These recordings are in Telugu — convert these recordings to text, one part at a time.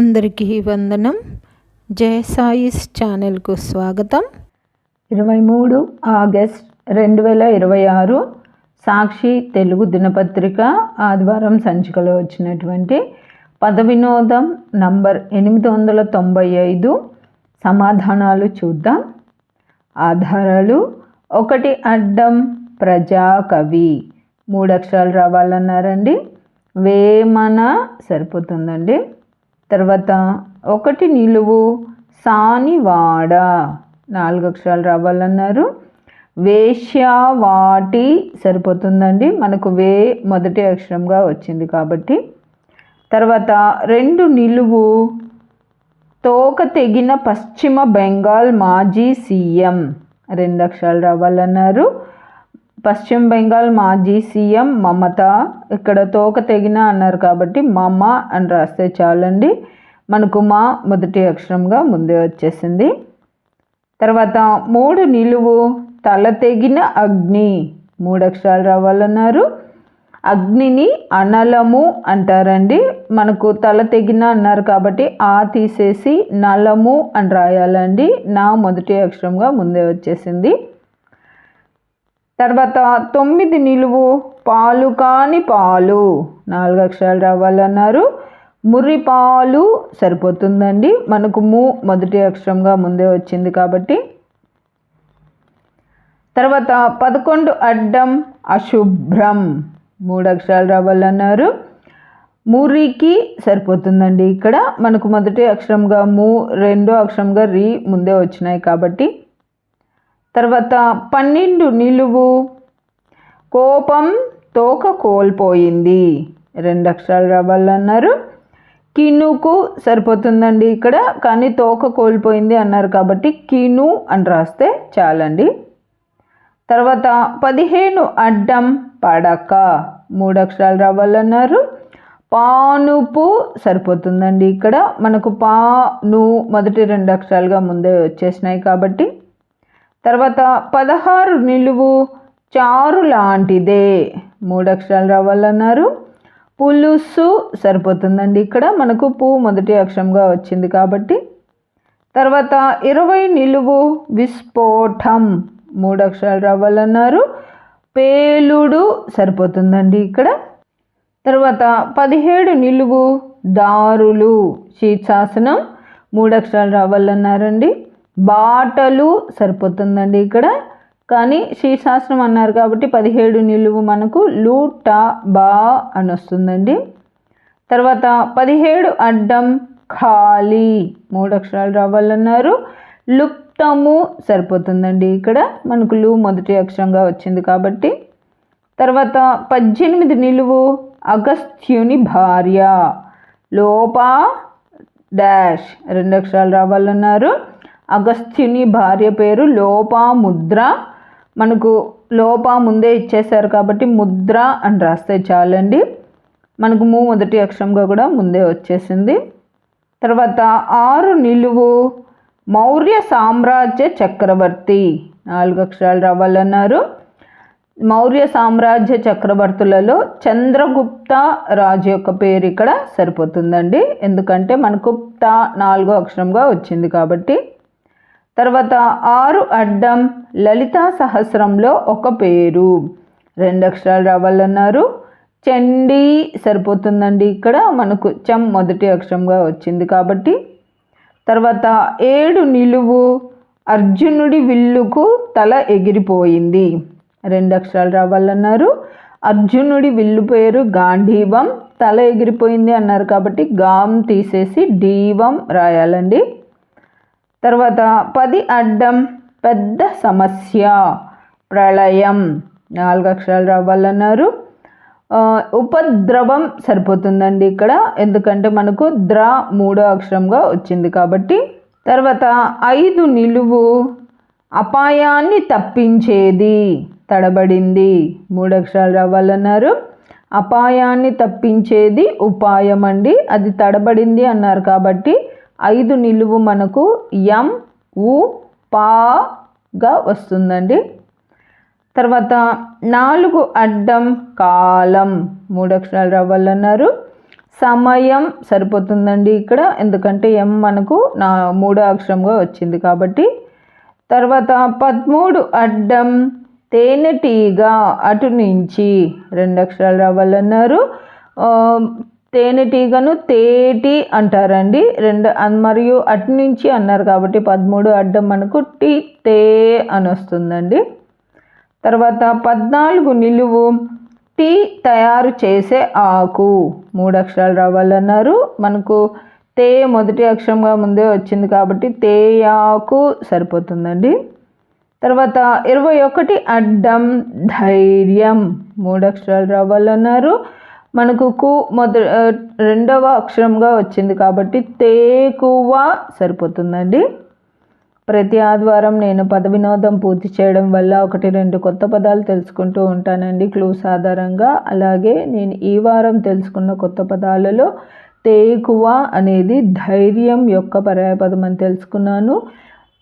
అందరికీ వందనం. జయ సాయిస్ ఛానల్కు స్వాగతం. 23 ఆగస్ట్ 2026 సాక్షి తెలుగు దినపత్రిక ఆదివారం సంచికలో వచ్చినటువంటి పద వినోదం నంబర్ 895 సమాధానాలు చూద్దాం. ఆధారాలు: 1 అడ్డం ప్రజాకవి 3 అక్షరాలు రావాలన్నారండి. వేమన సరిపోతుందండి. తర్వాత 1 నిలువు సానివాడ 4 అక్షరాలు రావాలన్నారు. వేశ్యావాటి సరిపోతుందండి, మనకు వే మొదటి అక్షరంగా వచ్చింది కాబట్టి. తర్వాత 2 నిలువు తోక తెగిన పశ్చిమ బెంగాల్ మాజీ సీఎం 2 అక్షరాలు రావాలన్నారు. పశ్చిమ బెంగాల్ మాజీ సీఎం మమత, ఇక్కడ తోక తెగిన అన్నారు కాబట్టి మమ అని రాస్తే చాలండి, మనకు మా మొదటి అక్షరంగా ముందే వచ్చేసింది. తర్వాత 3 నిలువు తల తెగిన అగ్ని 3 అక్షరాలు రావాలన్నారు. అగ్నిని అనలము అంటారండి, మనకు తల తెగిన అన్నారు కాబట్టి ఆ తీసేసి నలము అని రాయాలండి, నా మొదటి అక్షరంగా ముందే వచ్చేసింది. తర్వాత 9 నిలువు పాలు కాని పాలు 4 అక్షరాలు రావాలన్నారు. మురిపాలు సరిపోతుందండి, మనకు ము మొదటి అక్షరంగా ముందే వచ్చింది కాబట్టి. తర్వాత 11 అడ్డం అశుభ్రం 3 అక్షరాలు రావాలన్నారు. మురికి సరిపోతుందండి, ఇక్కడ మనకు మొదటి అక్షరంగా ము, రెండో అక్షరంగా రి ముందే వచ్చినాయి కాబట్టి. తర్వాత 12 నిలువు కోపం తోక కోల్పోయింది 2 అక్షరాలు రావాలన్నారు. కినుకు సరిపోతుందండి ఇక్కడ, కానీ తోక కోల్పోయింది అన్నారు కాబట్టి కిను అని రాస్తే చాలండి. తర్వాత 15 అడ్డం పడక 3 అక్షరాలు రావాలన్నారు. పానుపు సరిపోతుందండి, ఇక్కడ మనకు పా ను మొదటి 2 అక్షరాలుగా ముందే వచ్చేసినాయి కాబట్టి. తర్వాత 16 నిలువు చారు లాంటిదే 3 అక్షరాలు రావాలన్నారు. పులుసు సరిపోతుందండి, ఇక్కడ మనకు పు మొదటి అక్షరంగా వచ్చింది కాబట్టి. తర్వాత 20 నిలువు విస్ఫోటం 3 అక్షరాలు రావాలన్నారు. పేలుడు సరిపోతుందండి ఇక్కడ. తర్వాత 17 నిలువు దారులు శీర్షాసనం 3 అక్షరాలు రావాలన్నారండి. బాటలు సరిపోతుందండి ఇక్కడ, కానీ శీర్షాసనం అన్నారు కాబట్టి 17 నిలువు మనకు లూట బా అని వస్తుందండి. తర్వాత 17 అడ్డం ఖాళీ 3 అక్షరాలు రావాలన్నారు. లుప్తము సరిపోతుందండి, ఇక్కడ మనకు లు మొదటి అక్షరంగా వచ్చింది కాబట్టి. తర్వాత 18 నిలువు అగస్త్యుని భార్య లోపా డాష్ 2 అక్షరాలు రావాలన్నారు. అగస్త్యుని భార్య పేరు లోపాముద్ర, మనకు లోపా ముందే ఇచ్చేశారు కాబట్టి ముద్ర అని రాస్తే చాలండి, మనకు ము మొదటి అక్షరంగా కూడా ముందే వచ్చేసింది. తర్వాత 6 నిలువు మౌర్య సామ్రాజ్య చక్రవర్తి 4 అక్షరాలు రావాలన్నారు. మౌర్య సామ్రాజ్య చక్రవర్తులలో చంద్రగుప్త రాజు యొక్క పేరు ఇక్కడ సరిపోతుందండి, ఎందుకంటే మనకు త 4వ అక్షరంగా వచ్చింది కాబట్టి. తర్వాత 6 అడ్డం లలితా సహస్రంలో ఒక పేరు 2 అక్షరాలు రావాలన్నారు. చండీ సరిపోతుందండి, ఇక్కడ మనకు చం మొదటి అక్షరంగా వచ్చింది కాబట్టి. తర్వాత 7 నిలువు అర్జునుడి విల్లుకు తల ఎగిరిపోయింది 2 అక్షరాలు రావాలన్నారు. అర్జునుడి విల్లు పేరు గాంధీవం, తల ఎగిరిపోయింది అన్నారు కాబట్టి గాం తీసేసి డీవం రాయాలండి. తర్వాత 10 అడ్డం పెద్ద సమస్య ప్రళయం 4 అక్షరాలు రావాలన్నారు. ఉపద్రవం సరిపోతుందండి ఇక్కడ, ఎందుకంటే మనకు ద్ర 3వ అక్షరంగా వచ్చింది కాబట్టి. తర్వాత 5 నిలువు అపాయాన్ని తప్పించేది తడబడింది 3 అక్షరాలు రావాలన్నారు. అపాయాన్ని తప్పించేది ఉపాయం అండి, అది తడబడింది అన్నారు కాబట్టి 5 నిలువు మనకు యం ఉ పాగా వస్తుందండి. తర్వాత 4 అడ్డం కాలం 3 అక్షరాలు రావాలన్నారు. సమయం సరిపోతుందండి ఇక్కడ, ఎందుకంటే ఎం మనకు మూడో అక్షరంగా వచ్చింది కాబట్టి. తర్వాత 13 అడ్డం తేనెటీగ అటు నుంచి 2 అక్షరాలు రావాలన్నారు. తేనెటీగను తేటి అంటారండి, మరియు అటు నుంచి అన్నారు కాబట్టి 13 అడ్డం మనకు టీ తే అని వస్తుందండి. తర్వాత 14 నిలువు టీ తయారు చేసే ఆకు 3 అక్షరాలు రావాలన్నారు. మనకు తే మొదటి అక్షరంగా ముందే వచ్చింది కాబట్టి తేయాకు సరిపోతుందండి. తర్వాత 21 అడ్డం ధైర్యం 3 అక్షరాలు రావాలన్నారు. మనకు రెండవ అక్షరంగా వచ్చింది కాబట్టి తేకువ సరిపోతుందండి. ప్రతి ఆదివారం నేను పద వినోదం పూర్తి చేయడం వల్ల 1-2 కొత్త పదాలు తెలుసుకుంటూ ఉంటానండి క్లూస్ ఆధారంగా. అలాగే నేను ఈ వారం తెలుసుకున్న కొత్త పదాలలో తేకువ అనేది ధైర్యం యొక్క పర్యాయపదం అని తెలుసుకున్నాను.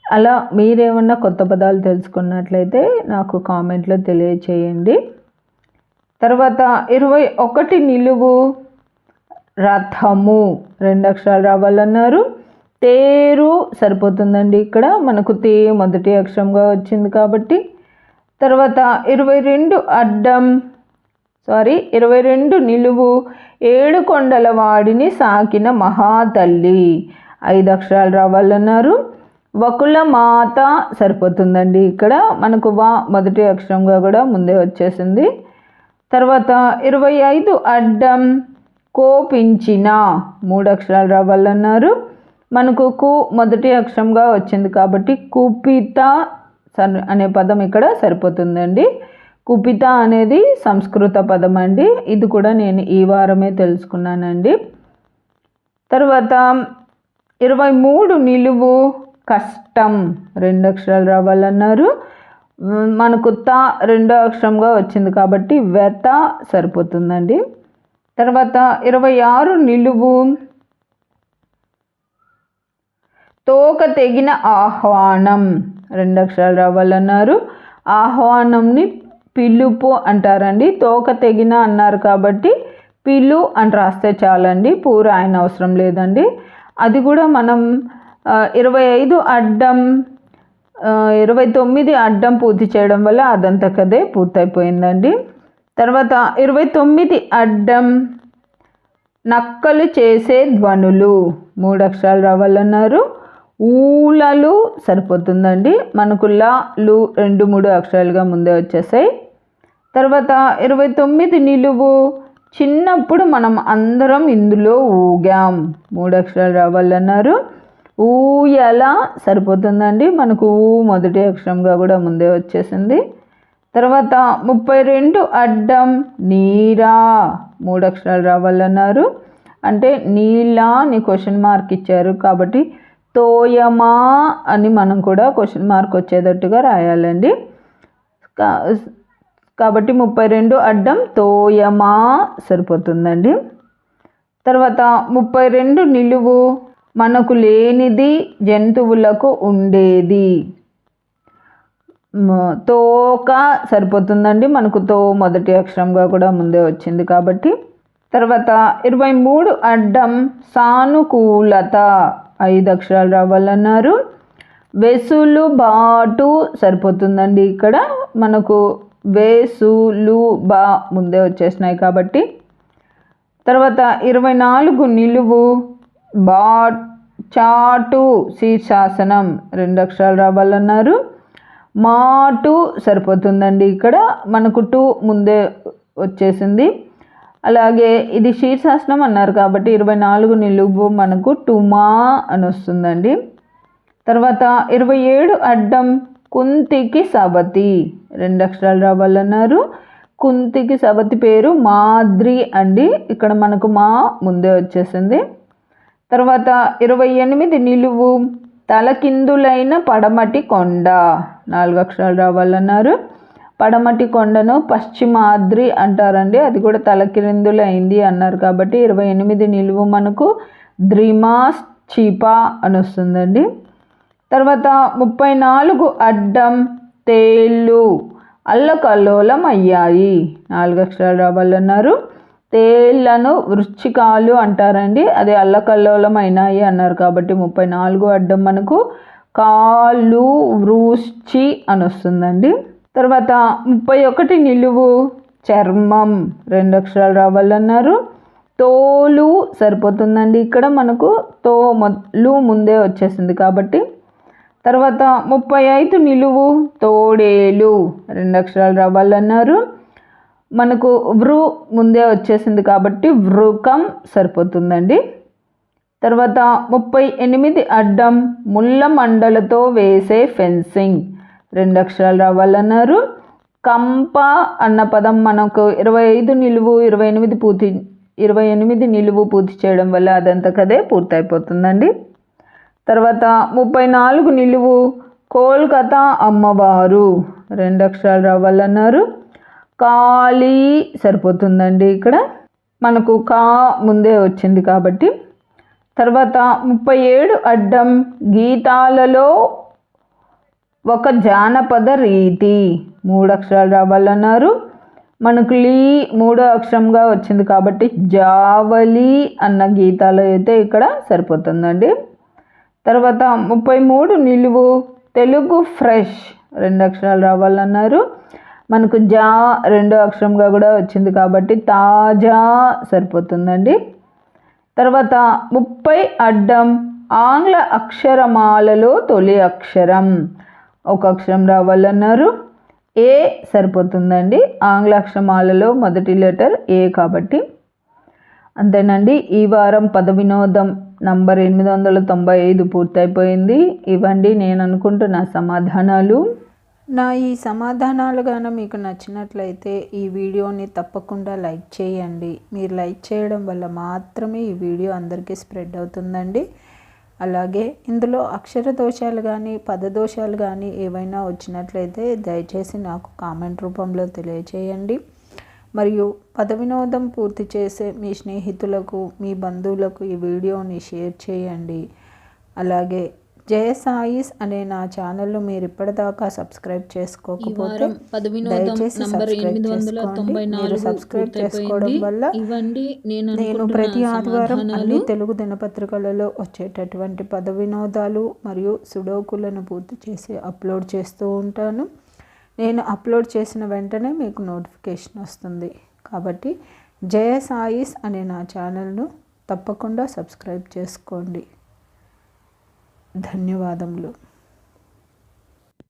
అలా మీరేమన్నా కొత్త పదాలు తెలుసుకున్నట్లయితే నాకు కామెంట్లో తెలియచేయండి. తర్వాత 21 నిలువు రథము 2 అక్షరాలు రావాలన్నారు. తేరు సరిపోతుందండి ఇక్కడ, మనకు తే మొదటి అక్షరంగా వచ్చింది కాబట్టి. తర్వాత 22 నిలువు 7 కొండల వాడిని సాకిన మహాతల్లి 5 అక్షరాలు రావాలన్నారు. వకుల మాత సరిపోతుందండి ఇక్కడ, మనకు మొదటి అక్షరంగా కూడా ముందే వచ్చేసింది. తర్వాత 25 అడ్డం కోపించిన 3 అక్షరాలు రావాలన్నారు. మనకు మొదటి అక్షరంగా వచ్చింది కాబట్టి కుపిత అనే పదం ఇక్కడ సరిపోతుందండి. కుపిత అనేది సంస్కృత పదం అండి, ఇది కూడా నేను ఈ వారమే తెలుసుకున్నానండి. తర్వాత 23 నిలువు కష్టం 2 అక్షరాలు రావాలన్నారు. మనకు రెండో అక్షరంగా వచ్చింది కాబట్టి వెత సరిపోతుందండి. తర్వాత 26 నిలువు తోక తెగిన ఆహ్వానం 2 అక్షరాలు రావాలన్నారు. ఆహ్వానంని పిలుపు అంటారండి, తోక తెగిన అన్నారు కాబట్టి పిలు అని రాస్తే చాలండి, పూర ఆయన అవసరం లేదండి. అది కూడా మనం 29 అడ్డం పూర్తి చేయడం వల్ల అదంతకదే పూర్తయిపోయిందండి. తర్వాత 29 అడ్డం నక్కలు చేసే ధ్వనులు 3 అక్షరాలు రావాలన్నారు. ఊలలు సరిపోతుందండి, మనకు లు 2-3 అక్షరాలుగా ముందే వచ్చేసాయి. తర్వాత 29 నిలువు చిన్నప్పుడు మనం అందరం ఇందులో ఊగాం 3 అక్షరాలు రావాలన్నారు. ఊయల సరిపోతుందండి, మనకు మొదటి అక్షరంగా కూడా ముందే వచ్చేసింది. తర్వాత 32 అడ్డం నీరా 3 అక్షరాలు రావాలన్నారు. అంటే నీలా అని క్వశ్చన్ మార్క్ ఇచ్చారు కాబట్టి తోయమా అని మనం కూడా క్వశ్చన్ మార్క్ వచ్చేటట్టుగా రాయాలండి. కాబట్టి 32 అడ్డం తోయమా సరిపోతుందండి. తర్వాత 32 నిలువు మనకు లేనిది జంతువులకు ఉండేది తోక సరిపోతుందండి, మనకు మొదటి అక్షరంగా కూడా ముందే వచ్చింది కాబట్టి. తర్వాత 23 అడ్డం సానుకూలత 5 అక్షరాలు రావాలన్నారు. వెసులు బాటు సరిపోతుందండి ఇక్కడ, మనకు వేసులు బా ముందే వచ్చేసినాయి కాబట్టి. తర్వాత 24 నిలువు చాటు శీర్షాసనం 2 అక్షరాలు రావాలన్నారు. మాటు సరిపోతుందండి ఇక్కడ, మనకు ముందే వచ్చేసింది. అలాగే ఇది శీర్షాసనం అన్నారు కాబట్టి 24 నిలువు మనకు టుమా అని వస్తుందండి. తర్వాత 27 అడ్డం కుంతికి సవతి 2 అక్షరాలు రావాలన్నారు. కుంతికి సవతి పేరు మాద్రి అండి, ఇక్కడ మనకు ముందే వచ్చేసింది. తర్వాత 28 నిలువు తలకిందులైన పడమటి కొండ 4 అక్షరాలు రావాలన్నారు. పడమటి కొండను పశ్చిమాద్రి అంటారండి, అది కూడా తలకిందులైంది అన్నారు కాబట్టి 28 నిలువు మనకు ద్రిమాస్ చిపా అని వస్తుందండి. తర్వాత 34 అడ్డం తేళ్ళు అల్లకల్లోలం అయ్యాయి 4 అక్షరాలు రావాలన్నారు. తేళ్లను వృశ్చికాలు అంటారండి. అది అల్లకల్లోలం అయినాయి అన్నారు కాబట్టి 34 అడ్డం మనకు కాలు వృశ్చి అని వస్తుందండి. తర్వాత 31 నిలువు చర్మం 2 అక్షరాలు రావాలన్నారు. తోలు సరిపోతుందండి. ఇక్కడ మనకు తోలు ముందే వచ్చేసింది కాబట్టి. తర్వాత 35 నిలువు తోడేలు 2 అక్షరాలు రావాలన్నారు. మనకు వృ ముందే వచ్చేసింది కాబట్టి వృకం సరిపోతుందండి. తర్వాత 38 అడ్డం ముళ్ళ మండలతో వేసే ఫెన్సింగ్ 2 అక్షరాలు రావాలన్నారు. కంప అన్న పదం మనకు 25 నిలువు 28 నిలువు పూర్తి చేయడం వల్ల అదంతకదే పూర్తయిపోతుందండి. తర్వాత 34 నిలువు కోల్కతా అమ్మవారు 2 అక్షరాలు రావాలన్నారు. కాళీ సరిపోతుందండి. ఇక్కడ మనకు కా ముందే వచ్చింది కాబట్టి. తర్వాత 37 అడ్డం గీతాలలో ఒక జానపద రీతి 3 అక్షరాలు రావాలన్నారు. మనకు లీ 3వ అక్షరంగా వచ్చింది కాబట్టి జావలి అన్న గీతాలు అయితే ఇక్కడ సరిపోతుందండి. తర్వాత 33 నిలువు తెలుగు ఫ్రెష్ 2 అక్షరాలు రావాలన్నారు. మనకు జా 2వ అక్షరంగా కూడా వచ్చింది కాబట్టి తాజా సరిపోతుందండి. తర్వాత 30 అడ్డం ఆంగ్ల అక్షరమాలలో తొలి అక్షరం 1 అక్షరం రావాలన్నారు. ఏ సరిపోతుందండి. ఆంగ్ల అక్షరమాలలో మొదటి లెటర్ ఏ కాబట్టి. అంతేనండి. ఈ వారం పద వినోదం నంబర్ 895 పూర్తయిపోయింది. ఇవ్వండి నేను అనుకుంటున్న సమాధానాలు. నా ఈ సమాధానాలు గాన మీకు నచ్చినట్లయితే ఈ వీడియోని తప్పకుండా లైక్ చేయండి. మీరు లైక్ చేయడం వల్ల మాత్రమే ఈ వీడియో అందరికీ స్ప్రెడ్ అవుతుందండి. అలాగే ఇందులో అక్షర దోషాలు కానీ పదదోషాలు కానీ ఏవైనా వచ్చినట్లయితే దయచేసి నాకు కామెంట్ రూపంలో తెలియచేయండి. మరియు పద వినోదం పూర్తి చేసే మీ స్నేహితులకు మీ బంధువులకు ఈ వీడియోని షేర్ చేయండి. అలాగే జయసాయిస్ అనే నా ఛానల్ను మీరు ఇప్పటిదాకా సబ్స్క్రైబ్ చేసుకోకపోతే దయచేసి సబ్స్క్రైబ్ చేసుకోవడం వల్ల నేను ప్రతి ఆదివారం అన్ని తెలుగు దినపత్రికలలో వచ్చేటటువంటి పద వినోదాలు మరియు సుడోకులను పూర్తి చేసి అప్లోడ్ చేస్తూ ఉంటాను. నేను అప్లోడ్ చేసిన వెంటనే మీకు నోటిఫికేషన్ వస్తుంది. కాబట్టి జయసాయిస్ అనే నా ఛానల్ను తప్పకుండా సబ్స్క్రైబ్ చేసుకోండి. ధన్యవాదములు.